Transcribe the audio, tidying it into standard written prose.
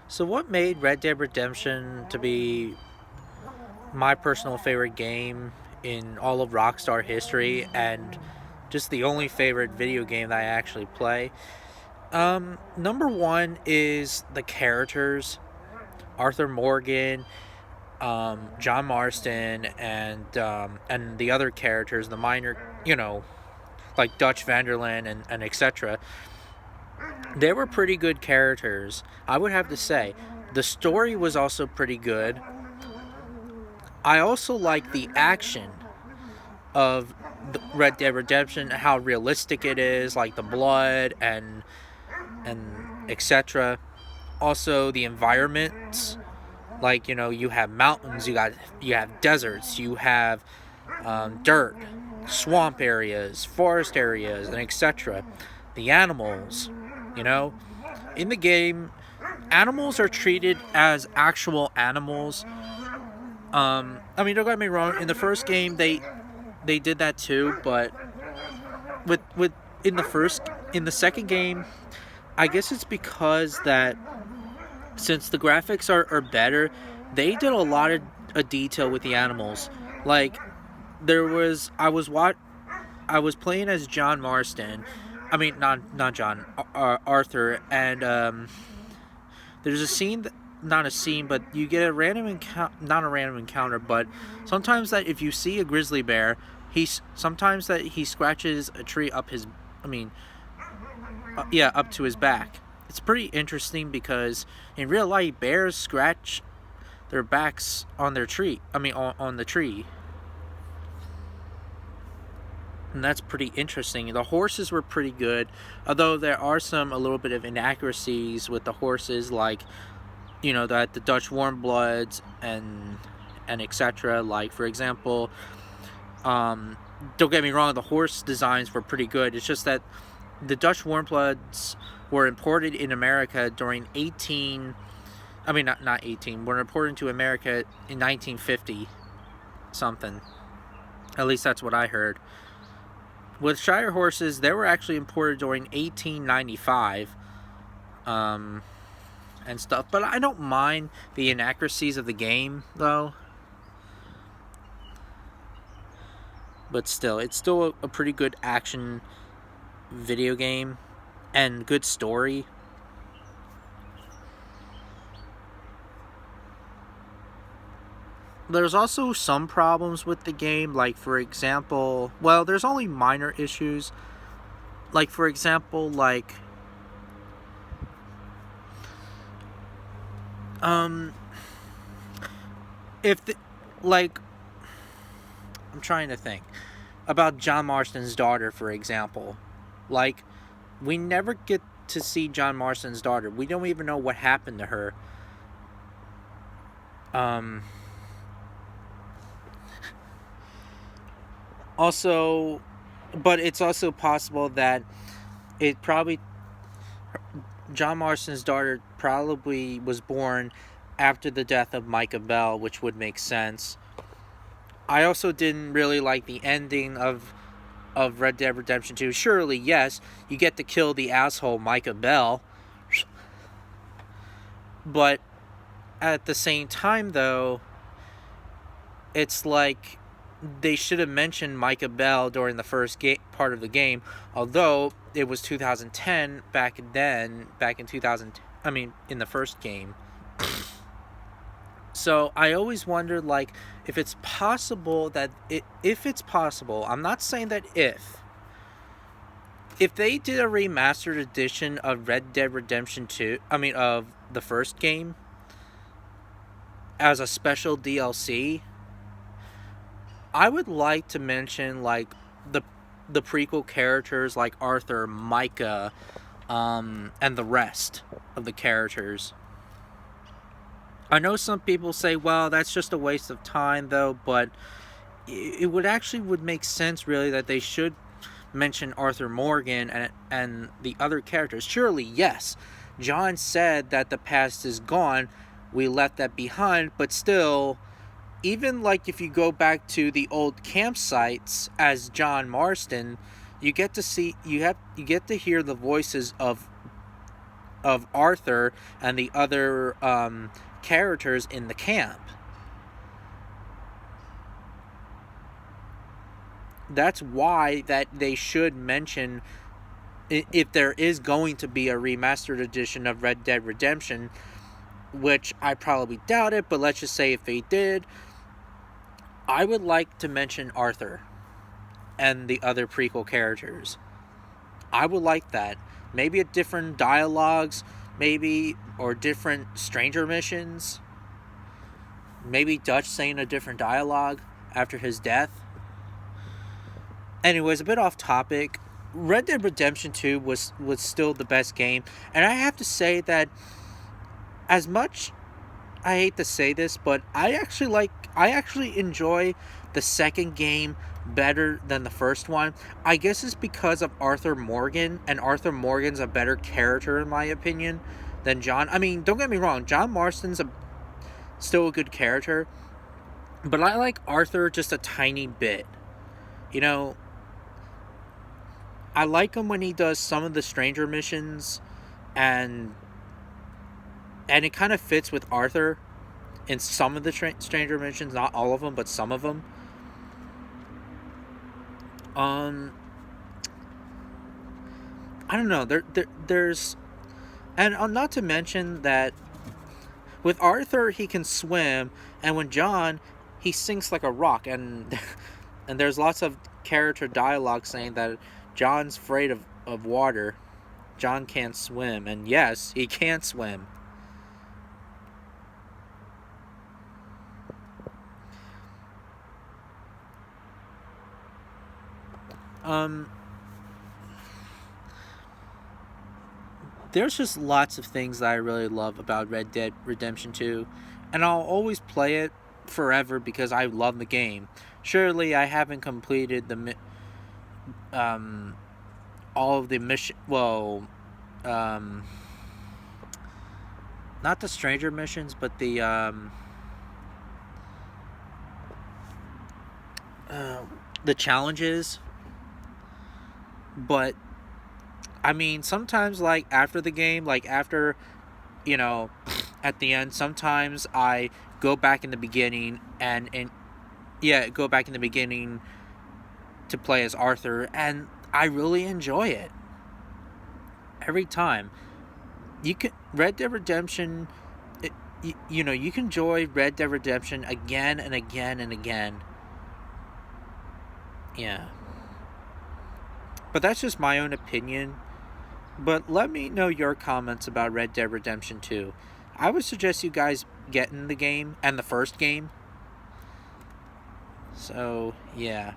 So, what made Red Dead Redemption to be my personal favorite game in all of Rockstar history, and just the only favorite video game that I actually play? Number one is the characters: Arthur Morgan, John Marston, and the other characters, the minor, like Dutch Vanderland and etc. They were pretty good characters, I would have to say. The story was also pretty good. I also like the action of the Red Dead Redemption, how realistic it is, like the blood and etc. Also the environments, like you have mountains, you have deserts, you have dirt, swamp areas, forest areas, and etc. The animals, you know, in the game, animals are treated as actual animals. I mean, don't get me wrong. In the first game, they did that too, but with in the second game, I guess it's because that since the graphics are better, they did a lot of a detail with the animals. Like there was, I was playing as John Marston. I mean, not John, Arthur, and there's a scene that, not a scene, but you get a random encounter, not a random encounter, but sometimes that if you see a grizzly bear, sometimes that he scratches a tree up his, I mean, yeah, up to his back. It's pretty interesting because in real life, bears scratch their backs on their tree. I mean, on the tree. And that's pretty interesting. The horses were pretty good, although there are some a little bit of inaccuracies with the horses, like that the Dutch warm bloods and etc. Like for example, don't get me wrong, the horse designs were pretty good. It's just that the Dutch warm bloods were imported in America during 18. I mean, not 18. Were imported to America in 1950 something. At least that's what I heard. With Shire horses, they were actually imported during 1895, and stuff. But I don't mind the inaccuracies of the game, though. But still, it's still a pretty good action video game and good story. There's also some problems with the game, like for example, well, there's only minor issues. Like for example, um if the, like I'm trying to think about John Marston's daughter, for example. Like we never get to see John Marston's daughter. We don't even know what happened to her. Um Also, but it's also possible that it probably John Marston's daughter probably was born after the death of Micah Bell, which would make sense. I also didn't really like the ending of Red Dead Redemption 2. Surely, yes, you get to kill the asshole Micah Bell, but at the same time, though, it's like they should have mentioned Micah Bell during the first part of the game, although it was 2010 back in 2000. I mean, in the first game. So I always wondered, like, if it's possible that if it's possible, I'm not saying that if they did a remastered edition of Red Dead Redemption 2, I mean of the first game as a special DLC, I would like to mention like the prequel characters like Arthur, Micah, and the rest of the characters. I know some people say, well, that's just a waste of time, though, but it would make sense, really, that they should mention Arthur Morgan and the other characters. Surely, yes, John said that the past is gone. We left that behind, but still, even like if you go back to the old campsites as John Marston, you get to hear the voices of Arthur and the other characters in the camp. That's why that they should mention, if there is going to be a remastered edition of Red Dead Redemption, which I probably doubt it, but let's just say if they did, I would like to mention Arthur and the other prequel characters. I would like that. Maybe a different dialogues, maybe, or different stranger missions. Maybe Dutch saying a different dialogue after his death. Anyways, a bit off topic. Red Dead Redemption 2 was still the best game. And I have to say that, as much, I hate to say this, but I actually enjoy the second game better than the first one. I guess it's because of Arthur Morgan, and Arthur Morgan's a better character in my opinion than John. I mean, don't get me wrong, John Marston's still a good character, but I like Arthur just a tiny bit. You know, I like him when he does some of the stranger missions, and it kind of fits with Arthur in some of the stranger missions, not all of them, but some of them. I don't know. There's, and not to mention that with Arthur he can swim, and with John he sinks like a rock, and and there's lots of character dialogue saying that John's afraid of water. John can't swim, and yes, he can't swim. There's just lots of things that I really love about Red Dead Redemption 2, and I'll always play it forever because I love the game. Surely I haven't completed all of the mission. Well, not the stranger missions, but the challenges. But I mean, sometimes, like after the game, like after, you know, at the end, sometimes I go back in the beginning and yeah, go back in the beginning to play as Arthur, and I really enjoy it every time. You can Red Dead Redemption. You know, you can enjoy Red Dead Redemption again and again and again. Yeah. But that's just my own opinion. But let me know your comments about Red Dead Redemption 2. I would suggest you guys get in the game and the first game. So, yeah.